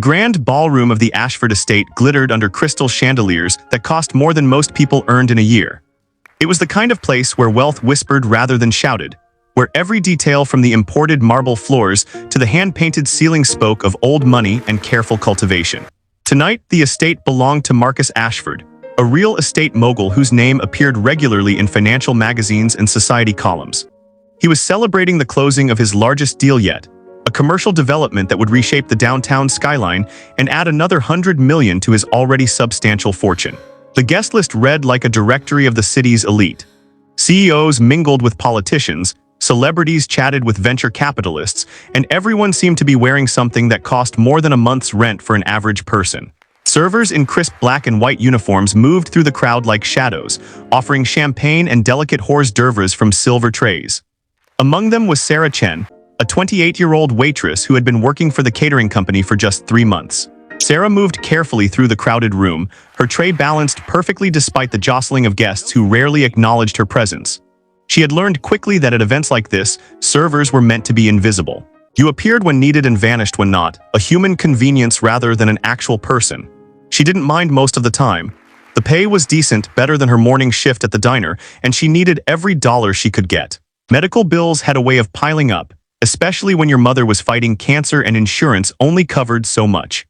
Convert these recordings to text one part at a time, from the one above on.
The grand ballroom of the Ashford estate glittered under crystal chandeliers that cost more than most people earned in a year. It was the kind of place where wealth whispered rather than shouted, where every detail from the imported marble floors to the hand-painted ceiling spoke of old money and careful cultivation. Tonight, the estate belonged to Marcus Ashford, a real estate mogul whose name appeared regularly in financial magazines and society columns. He was celebrating the closing of his largest deal yet, a commercial development that would reshape the downtown skyline and add another $100 million to his already substantial fortune. The guest list read like a directory of the city's elite. CEOs mingled with politicians, celebrities chatted with venture capitalists, and everyone seemed to be wearing something that cost more than a month's rent for an average person. Servers in crisp black and white uniforms moved through the crowd like shadows, offering champagne and delicate hors d'oeuvres from silver trays. Among them was Sarah Chen, a 28-year-old waitress who had been working for the catering company for just 3 months. Sarah moved carefully through the crowded room, her tray balanced perfectly despite the jostling of guests who rarely acknowledged her presence. She had learned quickly that at events like this, servers were meant to be invisible. You appeared when needed and vanished when not, a human convenience rather than an actual person. She didn't mind most of the time. The pay was decent, better than her morning shift at the diner, and she needed every dollar she could get. Medical bills had a way of piling up, especially when your mother was fighting cancer and insurance only covered so much.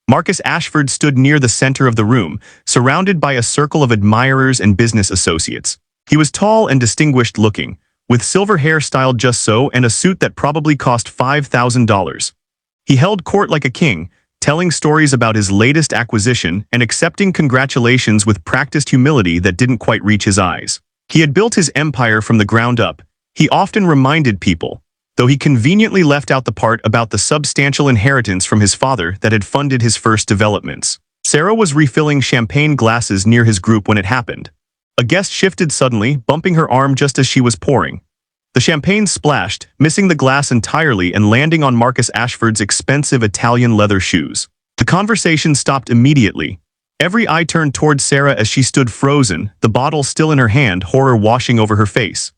Marcus Ashford stood near the center of the room, surrounded by a circle of admirers and business associates. He was tall and distinguished looking, with silver hair styled just so and a suit that probably cost $5,000. He held court like a king, telling stories about his latest acquisition and accepting congratulations with practiced humility that didn't quite reach his eyes. He had built his empire from the ground up. He often reminded people, though he conveniently left out the part about the substantial inheritance from his father that had funded his first developments. Sarah was refilling champagne glasses near his group when it happened. A guest shifted suddenly, bumping her arm just as she was pouring. The champagne splashed, missing the glass entirely and landing on Marcus Ashford's expensive Italian leather shoes. The conversation stopped immediately. Every eye turned toward Sarah as she stood frozen, the bottle still in her hand, horror washing over her face.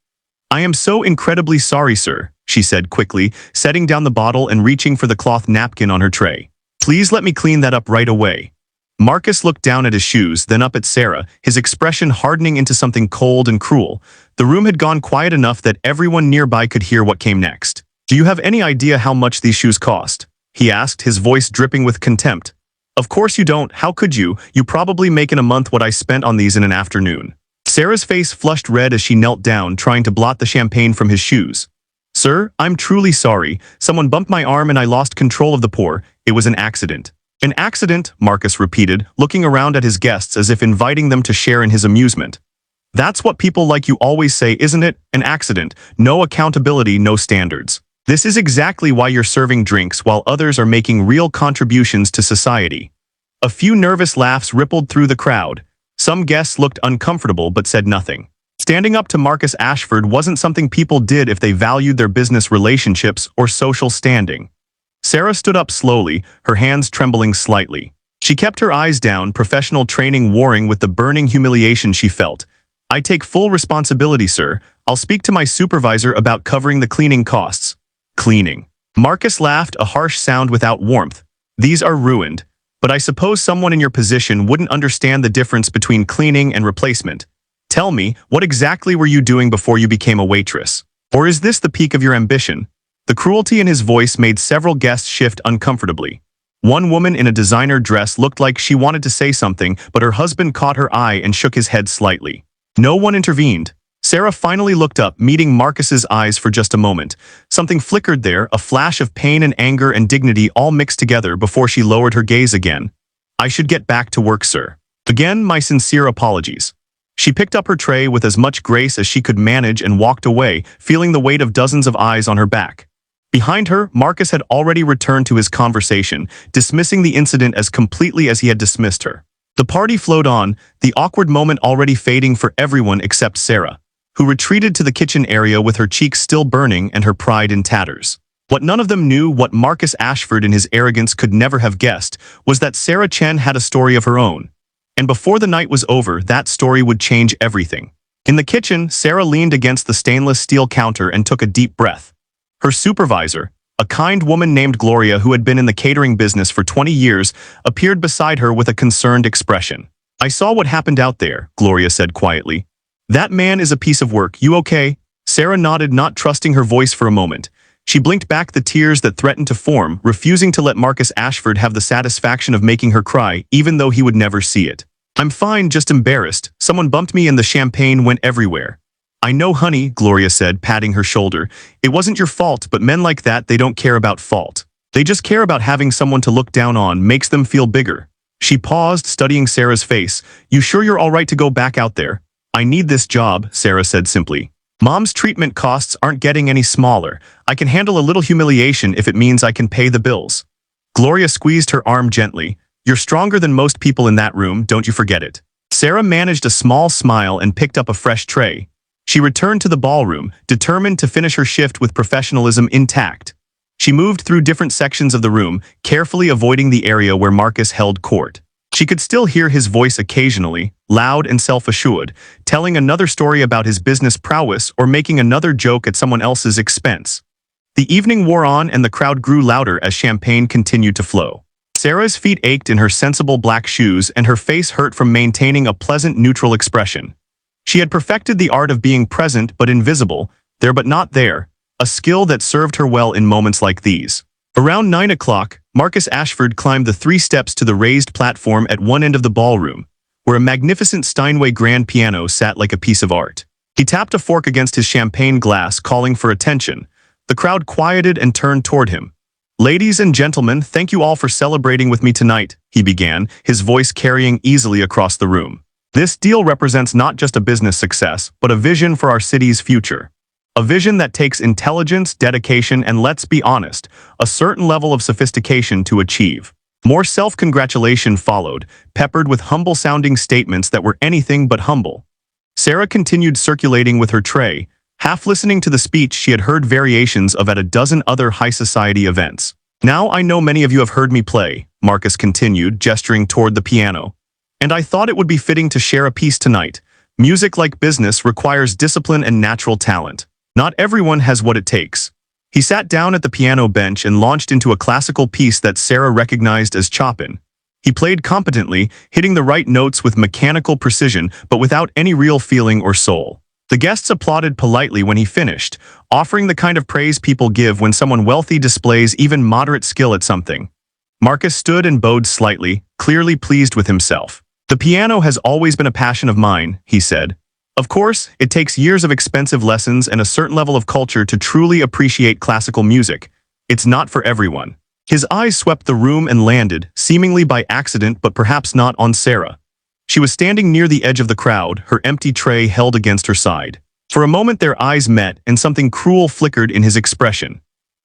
"I am so incredibly sorry, sir," she said quickly, setting down the bottle and reaching for the cloth napkin on her tray. "Please let me clean that up right away." Marcus looked down at his shoes, then up at Sarah, his expression hardening into something cold and cruel. The room had gone quiet enough that everyone nearby could hear what came next. "Do you have any idea how much these shoes cost?" he asked, his voice dripping with contempt. "Of course you don't. How could you? You probably make in a month what I spent on these in an afternoon." Sarah's face flushed red as she knelt down, trying to blot the champagne from his shoes. "Sir, I'm truly sorry. Someone bumped my arm and I lost control of the pour. It was an accident." "An accident?" Marcus repeated, looking around at his guests as if inviting them to share in his amusement. "That's what people like you always say, isn't it? An accident. No accountability, no standards. This is exactly why you're serving drinks while others are making real contributions to society." A few nervous laughs rippled through the crowd. Some guests looked uncomfortable but said nothing. Standing up to Marcus Ashford wasn't something people did if they valued their business relationships or social standing. Sarah stood up slowly, her hands trembling slightly. She kept her eyes down, professional training warring with the burning humiliation she felt. "I take full responsibility, sir. I'll speak to my supervisor about covering the cleaning costs." "Cleaning." Marcus laughed, a harsh sound without warmth. "These are ruined. But I suppose someone in your position wouldn't understand the difference between cleaning and replacement. Tell me, what exactly were you doing before you became a waitress? Or is this the peak of your ambition?" The cruelty in his voice made several guests shift uncomfortably. One woman in a designer dress looked like she wanted to say something, but her husband caught her eye and shook his head slightly. No one intervened. Sarah finally looked up, meeting Marcus's eyes for just a moment. Something flickered there, a flash of pain and anger and dignity all mixed together before she lowered her gaze again. "I should get back to work, sir. Again, my sincere apologies." She picked up her tray with as much grace as she could manage and walked away, feeling the weight of dozens of eyes on her back. Behind her, Marcus had already returned to his conversation, dismissing the incident as completely as he had dismissed her. The party flowed on, the awkward moment already fading for everyone except Sarah, who retreated to the kitchen area with her cheeks still burning and her pride in tatters. What none of them knew, what Marcus Ashford in his arrogance could never have guessed, was that Sarah Chen had a story of her own. And before the night was over, that story would change everything. In the kitchen, Sarah leaned against the stainless steel counter and took a deep breath. Her supervisor, A kind woman named Gloria, who had been in the catering business for 20 years, appeared beside her with a concerned expression. "I saw what happened out there," Gloria said quietly. "That man is a piece of work. You okay?" Sarah nodded, not trusting her voice for a moment. She blinked back the tears that threatened to form, refusing to let Marcus Ashford have the satisfaction of making her cry, even though he would never see it. "I'm fine, just embarrassed. Someone bumped me and the champagne went everywhere." "I know, honey," Gloria said, patting her shoulder. "It wasn't your fault, but men like that, they don't care about fault. They just care about having someone to look down on, makes them feel bigger." She paused, studying Sarah's face. "You sure you're all right to go back out there?" "I need this job," Sarah said simply. "Mom's treatment costs aren't getting any smaller. I can handle a little humiliation if it means I can pay the bills." Gloria squeezed her arm gently. "You're stronger than most people in that room, don't you forget it." Sarah managed a small smile and picked up a fresh tray. She returned to the ballroom, determined to finish her shift with professionalism intact. She moved through different sections of the room, carefully avoiding the area where Marcus held court. She could still hear his voice occasionally, loud and self-assured, telling another story about his business prowess or making another joke at someone else's expense. The evening wore on and the crowd grew louder as champagne continued to flow. Sarah's feet ached in her sensible black shoes and her face hurt from maintaining a pleasant neutral expression. She had perfected the art of being present but invisible, there but not there, a skill that served her well in moments like these. Around 9 o'clock, Marcus Ashford climbed the 3 steps to the raised platform at one end of the ballroom, where a magnificent Steinway grand piano sat like a piece of art. He tapped a fork against his champagne glass, calling for attention. The crowd quieted and turned toward him. "Ladies and gentlemen, thank you all for celebrating with me tonight," he began, his voice carrying easily across the room. "This deal represents not just a business success, but a vision for our city's future. A vision that takes intelligence, dedication, and, let's be honest, a certain level of sophistication to achieve." More self-congratulation followed, peppered with humble-sounding statements that were anything but humble. Sarah continued circulating with her tray, half listening to the speech she had heard variations of at a dozen other high society events. "Now I know many of you have heard me play," Marcus continued, gesturing toward the piano. "And I thought it would be fitting to share a piece tonight. Music, like business, requires discipline and natural talent. Not everyone has what it takes." He sat down at the piano bench and launched into a classical piece that Sarah recognized as Chopin. He played competently, hitting the right notes with mechanical precision, but without any real feeling or soul. The guests applauded politely when he finished, offering the kind of praise people give when someone wealthy displays even moderate skill at something. Marcus stood and bowed slightly, clearly pleased with himself. "The piano has always been a passion of mine," he said. "Of course, it takes years of expensive lessons and a certain level of culture to truly appreciate classical music. It's not for everyone." His eyes swept the room and landed, seemingly by accident but perhaps not, on Sarah. She was standing near the edge of the crowd, her empty tray held against her side. For a moment their eyes met and something cruel flickered in his expression.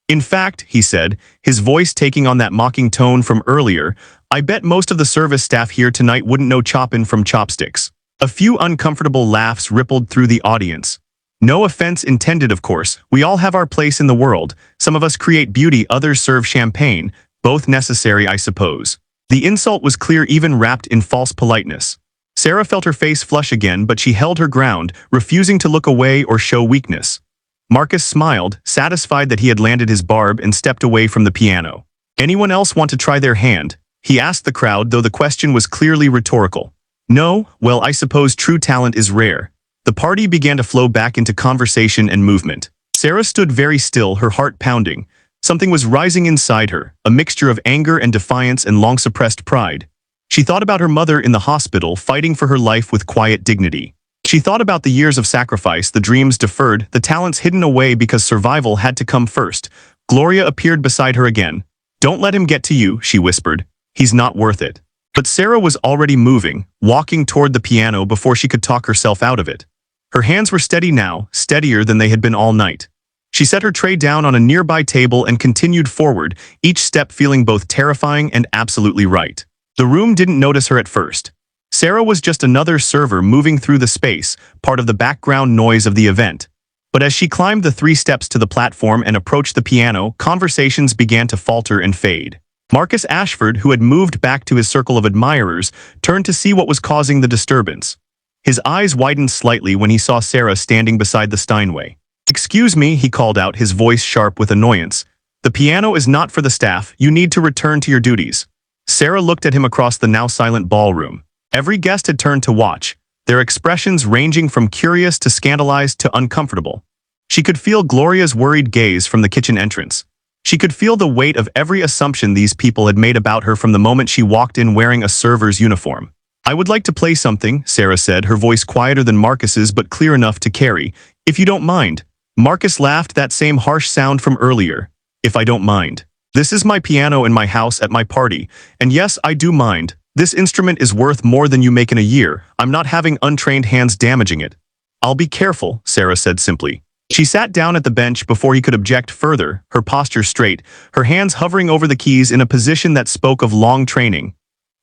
"In fact," he said, his voice taking on that mocking tone from earlier, "I bet most of the service staff here tonight wouldn't know Chopin from chopsticks." A few uncomfortable laughs rippled through the audience. No offense intended, of course. We all have our place in the world. Some of us create beauty, others serve champagne. Both necessary, I suppose. The insult was clear, even wrapped in false politeness. Sarah felt her face flush again, but she held her ground, refusing to look away or show weakness. Marcus smiled, satisfied that he had landed his barb, and stepped away from the piano. "Anyone else want to try their hand?" he asked the crowd, though the question was clearly rhetorical. "No? Well, I suppose true talent is rare." The party began to flow back into conversation and movement. Sarah stood very still, her heart pounding. Something was rising inside her, a mixture of anger and defiance and long-suppressed pride. She thought about her mother in the hospital, fighting for her life with quiet dignity. She thought about the years of sacrifice, the dreams deferred, the talents hidden away because survival had to come first. Gloria appeared beside her again. "Don't let him get to you," she whispered. "He's not worth it." But Sarah was already moving, walking toward the piano before she could talk herself out of it. Her hands were steady now, steadier than they had been all night. She set her tray down on a nearby table and continued forward, each step feeling both terrifying and absolutely right. The room didn't notice her at first. Sarah was just another server moving through the space, part of the background noise of the event. But as she climbed the 3 steps to the platform and approached the piano, conversations began to falter and fade. Marcus Ashford, who had moved back to his circle of admirers, turned to see what was causing the disturbance. His eyes widened slightly when he saw Sarah standing beside the Steinway. "Excuse me," he called out, his voice sharp with annoyance. The piano is not for the staff. You need to return to your duties. Sarah looked at him across the now silent ballroom. Every guest had turned to watch, their expressions ranging from curious to scandalized to uncomfortable. She could feel Gloria's worried gaze from the kitchen entrance. She could feel the weight of every assumption these people had made about her from the moment she walked in wearing a server's uniform. "I would like to play something," Sarah said, her voice quieter than Marcus's but clear enough to carry. "If you don't mind." Marcus laughed, that same harsh sound from earlier. "If I don't mind. This is my piano in my house at my party, and yes, I do mind. This instrument is worth more than you make in a year. I'm not having untrained hands damaging it." "I'll be careful," Sarah said simply. She sat down at the bench before he could object further, her posture straight, her hands hovering over the keys in a position that spoke of long training.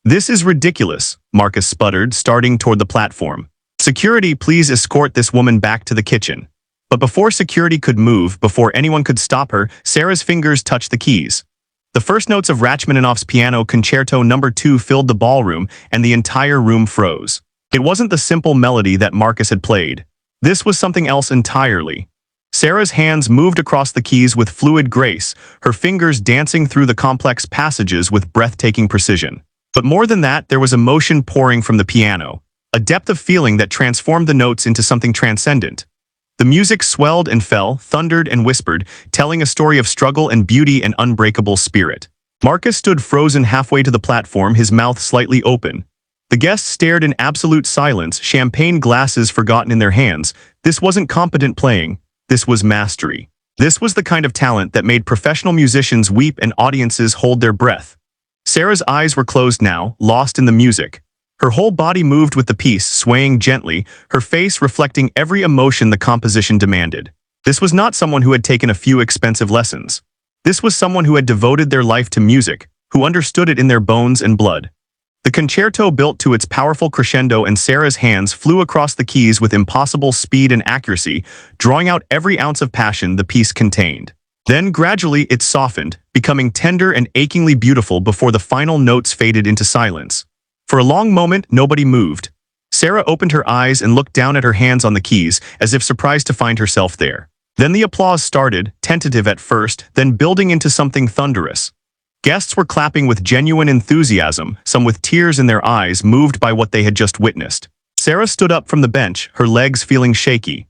"This is ridiculous," Marcus sputtered, starting toward the platform. "Security, please escort this woman back to the kitchen." But before security could move, before anyone could stop her, Sarah's fingers touched the keys. The first notes of Rachmaninoff's Piano Concerto No. 2 filled the ballroom, and the entire room froze. It wasn't the simple melody that Marcus had played. This was something else entirely. Sarah's hands moved across the keys with fluid grace, her fingers dancing through the complex passages with breathtaking precision. But more than that, there was emotion pouring from the piano, a depth of feeling that transformed the notes into something transcendent. The music swelled and fell, thundered and whispered, telling a story of struggle and beauty and unbreakable spirit. Marcus stood frozen halfway to the platform, his mouth slightly open. The guests stared in absolute silence, champagne glasses forgotten in their hands. This wasn't competent playing. This was mastery. This was the kind of talent that made professional musicians weep and audiences hold their breath. Sarah's eyes were closed now, lost in the music. Her whole body moved with the piece, swaying gently, her face reflecting every emotion the composition demanded. This was not someone who had taken a few expensive lessons. This was someone who had devoted their life to music, who understood it in their bones and blood. The concerto built to its powerful crescendo, and Sarah's hands flew across the keys with impossible speed and accuracy, drawing out every ounce of passion the piece contained. Then gradually it softened, becoming tender and achingly beautiful before the final notes faded into silence. For a long moment, nobody moved. Sarah opened her eyes and looked down at her hands on the keys, as if surprised to find herself there. Then the applause started, tentative at first, then building into something thunderous. Guests were clapping with genuine enthusiasm, some with tears in their eyes, moved by what they had just witnessed. Sarah stood up from the bench, her legs feeling shaky.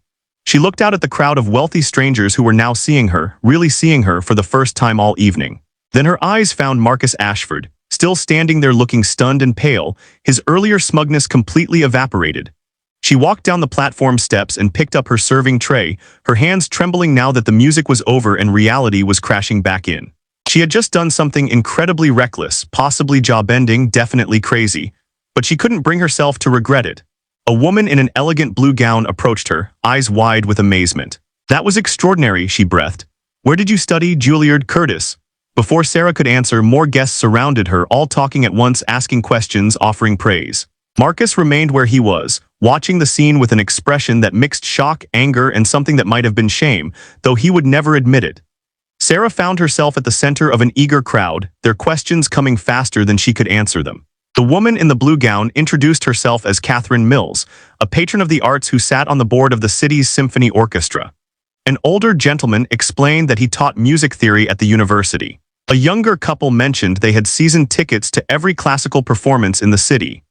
She looked out at the crowd of wealthy strangers who were now seeing her, really seeing her for the first time all evening. Then her eyes found Marcus Ashford, still standing there looking stunned and pale, his earlier smugness completely evaporated. She walked down the platform steps and picked up her serving tray, her hands trembling now that the music was over and reality was crashing back in. She had just done something incredibly reckless, possibly jaw-bending, definitely crazy, but she couldn't bring herself to regret it. A woman in an elegant blue gown approached her, eyes wide with amazement. "That was extraordinary," she breathed. "Where did you study, Juilliard Curtis?" Before Sarah could answer, more guests surrounded her, all talking at once, asking questions, offering praise. Marcus remained where he was, watching the scene with an expression that mixed shock, anger, and something that might have been shame, though he would never admit it. Sarah found herself at the center of an eager crowd, their questions coming faster than she could answer them. The woman in the blue gown introduced herself as Catherine Mills, a patron of the arts who sat on the board of the city's symphony orchestra. An older gentleman explained that he taught music theory at the university. A younger couple mentioned they had season tickets to every classical performance in the city.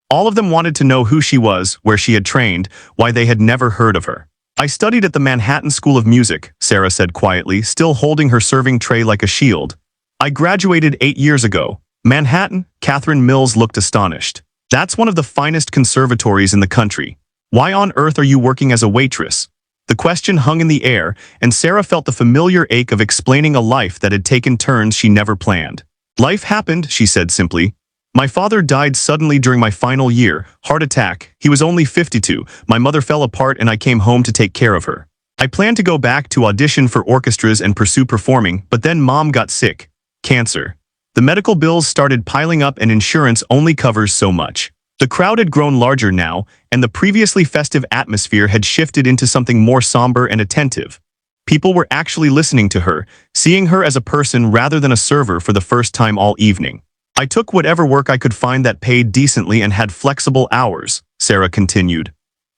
All of them wanted to know who she was, where she had trained, why they had never heard of her. "I studied at the Manhattan School of Music," Sarah said quietly, still holding her serving tray like a shield. "I graduated 8 years ago." "Manhattan?" Catherine Mills looked astonished. "That's one of the finest conservatories in the country. Why on earth are you working as a waitress?" The question hung in the air, and Sarah felt the familiar ache of explaining a life that had taken turns she never planned. "Life happened," she said simply. "My father died suddenly during my final year, heart attack. He was only 52. My mother fell apart and I came home to take care of her. I planned to go back to audition for orchestras and pursue performing, but then Mom got sick. Cancer. The medical bills started piling up and insurance only covers so much." The crowd had grown larger now, and the previously festive atmosphere had shifted into something more somber and attentive. People were actually listening to her, seeing her as a person rather than a server for the first time all evening. "I took whatever work I could find that paid decently and had flexible hours," Sarah continued.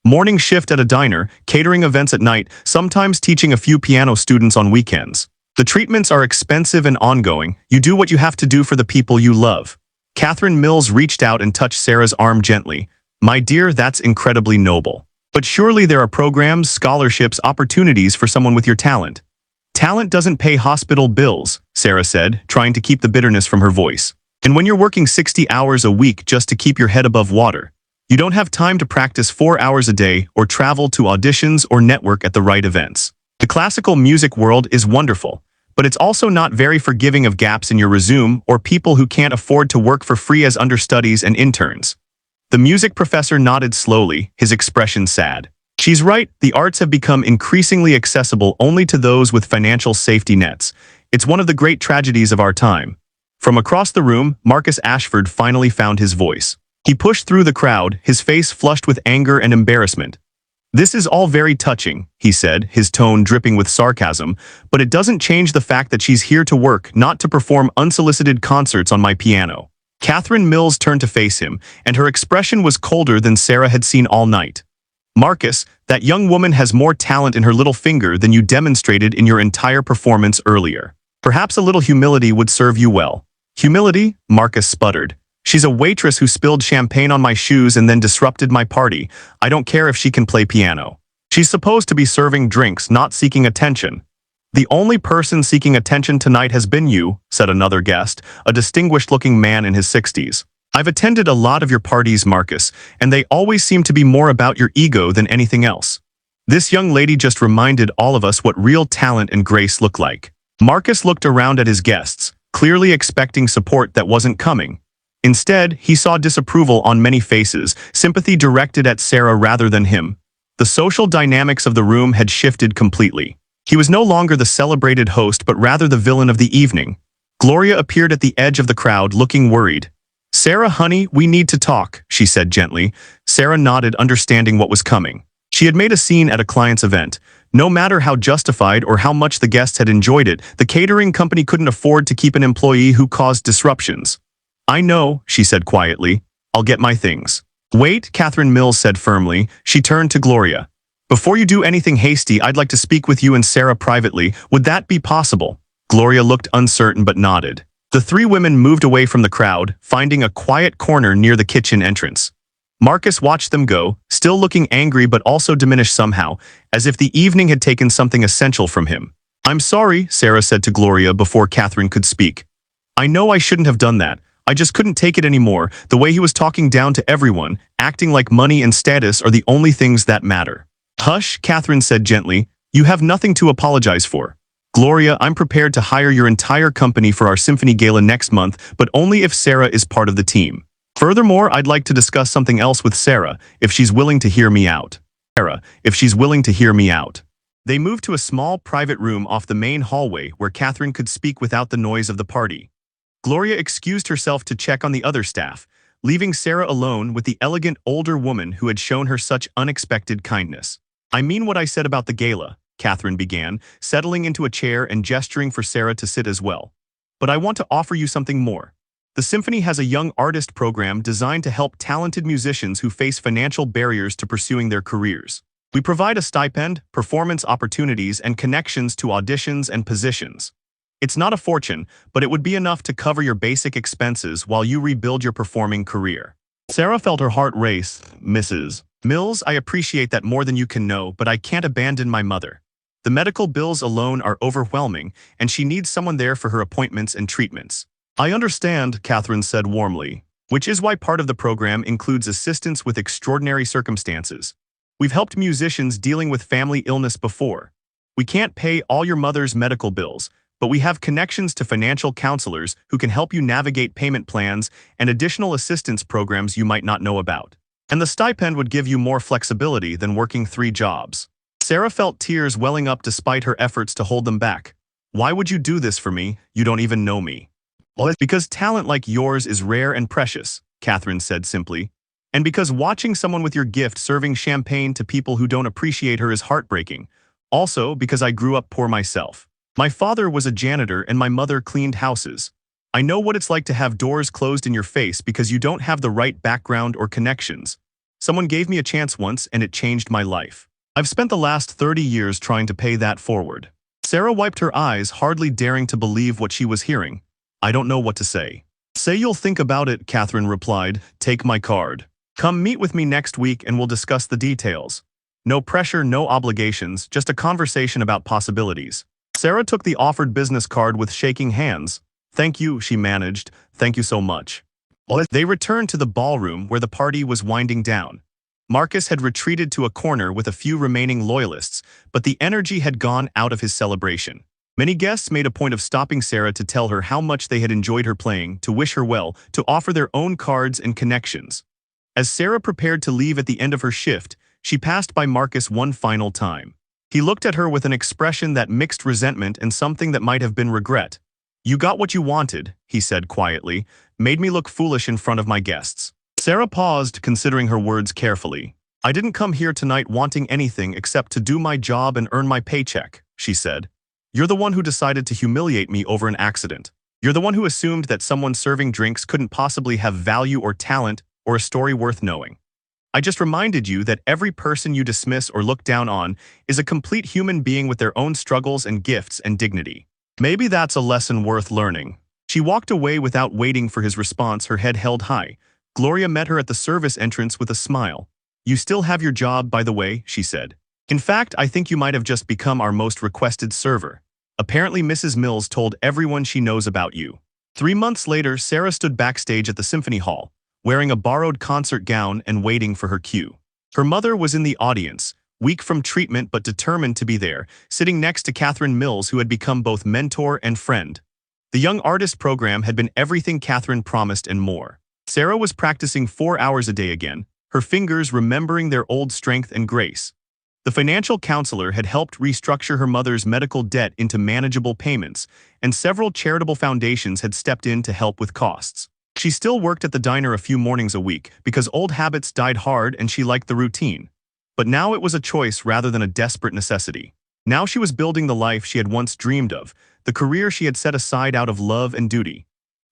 "Morning shift at a diner, catering events at night, sometimes teaching a few piano students on weekends. The treatments are expensive and ongoing. You do what you have to do for the people you love. Catherine Mills reached out and touched Sarah's arm gently. My dear, that's incredibly noble. But surely there are programs, scholarships, opportunities for someone with your talent. Talent doesn't pay hospital bills, Sarah said, trying to keep the bitterness from her voice. And when you're working 60 hours a week just to keep your head above water, you don't have time to practice 4 hours a day or travel to auditions or network at the right events. The classical music world is wonderful, but it's also not very forgiving of gaps in your resume or people who can't afford to work for free as understudies and interns. The music professor nodded slowly, his expression sad. She's right, the arts have become increasingly accessible only to those with financial safety nets. It's one of the great tragedies of our time. From across the room, Marcus Ashford finally found his voice. He pushed through the crowd, his face flushed with anger and embarrassment. This is all very touching, he said, his tone dripping with sarcasm, but it doesn't change the fact that she's here to work, not to perform unsolicited concerts on my piano. Catherine Mills turned to face him, and her expression was colder than Sarah had seen all night. Marcus, that young woman has more talent in her little finger than you demonstrated in your entire performance earlier. Perhaps a little humility would serve you well. Humility? Marcus sputtered. She's a waitress who spilled champagne on my shoes and then disrupted my party. I don't care if she can play piano. She's supposed to be serving drinks, not seeking attention. The only person seeking attention tonight has been you, said another guest, a distinguished-looking man in his 60s. I've attended a lot of your parties, Marcus, and they always seem to be more about your ego than anything else. This young lady just reminded all of us what real talent and grace look like. Marcus looked around at his guests, clearly expecting support that wasn't coming. Instead, he saw disapproval on many faces, sympathy directed at Sarah rather than him. The social dynamics of the room had shifted completely. He was no longer the celebrated host but rather the villain of the evening. Gloria appeared at the edge of the crowd looking worried. Sarah, honey, we need to talk, she said gently. Sarah nodded, understanding what was coming. She had made a scene at a client's event. No matter how justified or how much the guests had enjoyed it, the catering company couldn't afford to keep an employee who caused disruptions. I know, she said quietly. I'll get my things. Wait, Catherine Mills said firmly. She turned to Gloria. Before you do anything hasty, I'd like to speak with you and Sarah privately. Would that be possible? Gloria looked uncertain but nodded. The three women moved away from the crowd, finding a quiet corner near the kitchen entrance. Marcus watched them go, still looking angry but also diminished somehow, as if the evening had taken something essential from him. I'm sorry, Sarah said to Gloria before Catherine could speak. I know I shouldn't have done that. I just couldn't take it anymore, the way he was talking down to everyone, acting like money and status are the only things that matter. Hush, Catherine said gently. You have nothing to apologize for. Gloria, I'm prepared to hire your entire company for our symphony gala next month, but only if Sarah is part of the team. Furthermore, I'd like to discuss something else with Sarah, if she's willing to hear me out. Sarah, if she's willing to hear me out. They moved to a small private room off the main hallway where Catherine could speak without the noise of the party. Gloria excused herself to check on the other staff, leaving Sarah alone with the elegant older woman who had shown her such unexpected kindness. I mean what I said about the gala, Catherine began, settling into a chair and gesturing for Sarah to sit as well. But I want to offer you something more. The symphony has a young artist program designed to help talented musicians who face financial barriers to pursuing their careers. We provide a stipend, performance opportunities, and connections to auditions and positions. It's not a fortune, but it would be enough to cover your basic expenses while you rebuild your performing career. Sarah felt her heart race. Mrs. Mills, I appreciate that more than you can know, but I can't abandon my mother. The medical bills alone are overwhelming, and she needs someone there for her appointments and treatments. I understand, Catherine said warmly, which is why part of the program includes assistance with extraordinary circumstances. We've helped musicians dealing with family illness before. We can't pay all your mother's medical bills, but we have connections to financial counselors who can help you navigate payment plans and additional assistance programs you might not know about. And the stipend would give you more flexibility than working 3 jobs. Sarah felt tears welling up despite her efforts to hold them back. Why would you do this for me? You don't even know me. Well, it's because talent like yours is rare and precious, Catherine said simply. And because watching someone with your gift serving champagne to people who don't appreciate her is heartbreaking. Also, because I grew up poor myself. My father was a janitor and my mother cleaned houses. I know what it's like to have doors closed in your face because you don't have the right background or connections. Someone gave me a chance once and it changed my life. I've spent the last 30 years trying to pay that forward. Sarah wiped her eyes, hardly daring to believe what she was hearing. I don't know what to say. Say you'll think about it, Catherine replied. Take my card. Come meet with me next week and we'll discuss the details. No pressure, no obligations, just a conversation about possibilities. Sarah took the offered business card with shaking hands. Thank you, she managed. Thank you so much. They returned to the ballroom where the party was winding down. Marcus had retreated to a corner with a few remaining loyalists, but the energy had gone out of his celebration. Many guests made a point of stopping Sarah to tell her how much they had enjoyed her playing, to wish her well, to offer their own cards and connections. As Sarah prepared to leave at the end of her shift, she passed by Marcus one final time. He looked at her with an expression that mixed resentment and something that might have been regret. You got what you wanted, he said quietly, made me look foolish in front of my guests. Sarah paused, considering her words carefully. I didn't come here tonight wanting anything except to do my job and earn my paycheck, she said. You're the one who decided to humiliate me over an accident. You're the one who assumed that someone serving drinks couldn't possibly have value or talent or a story worth knowing. I just reminded you that every person you dismiss or look down on is a complete human being with their own struggles and gifts and dignity. Maybe that's a lesson worth learning. She walked away without waiting for his response, her head held high. Gloria met her at the service entrance with a smile. You still have your job, by the way, she said. In fact, I think you might have just become our most requested server. Apparently, Mrs. Mills told everyone she knows about you. 3 months later, Sarah stood backstage at the Symphony Hall, wearing a borrowed concert gown and waiting for her cue. Her mother was in the audience, weak from treatment but determined to be there, sitting next to Catherine Mills, who had become both mentor and friend. The Young Artist program had been everything Catherine promised and more. Sarah was practicing 4 hours a day again, her fingers remembering their old strength and grace. The financial counselor had helped restructure her mother's medical debt into manageable payments, and several charitable foundations had stepped in to help with costs. She still worked at the diner a few mornings a week because old habits died hard and she liked the routine. But now it was a choice rather than a desperate necessity. Now she was building the life she had once dreamed of, the career she had set aside out of love and duty.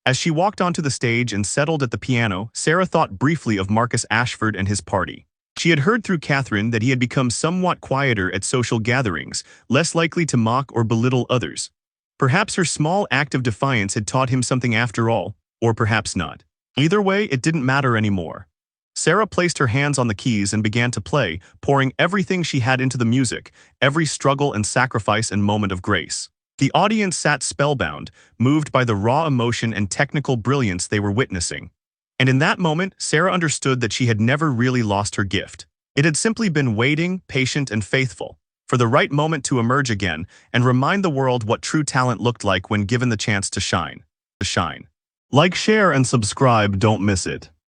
As she walked onto the stage and settled at the piano, Sarah thought briefly of Marcus Ashford and his party. She had heard through Catherine that he had become somewhat quieter at social gatherings, less likely to mock or belittle others. Perhaps her small act of defiance had taught him something after all, or perhaps not. Either way, it didn't matter anymore. Sarah placed her hands on the keys and began to play, pouring everything she had into the music, every struggle and sacrifice and moment of grace. The audience sat spellbound, moved by the raw emotion and technical brilliance they were witnessing. And in that moment, Sarah understood that she had never really lost her gift. It had simply been waiting, patient and faithful, for the right moment to emerge again and remind the world what true talent looked like when given the chance to shine. Like, share, and subscribe, don't miss it.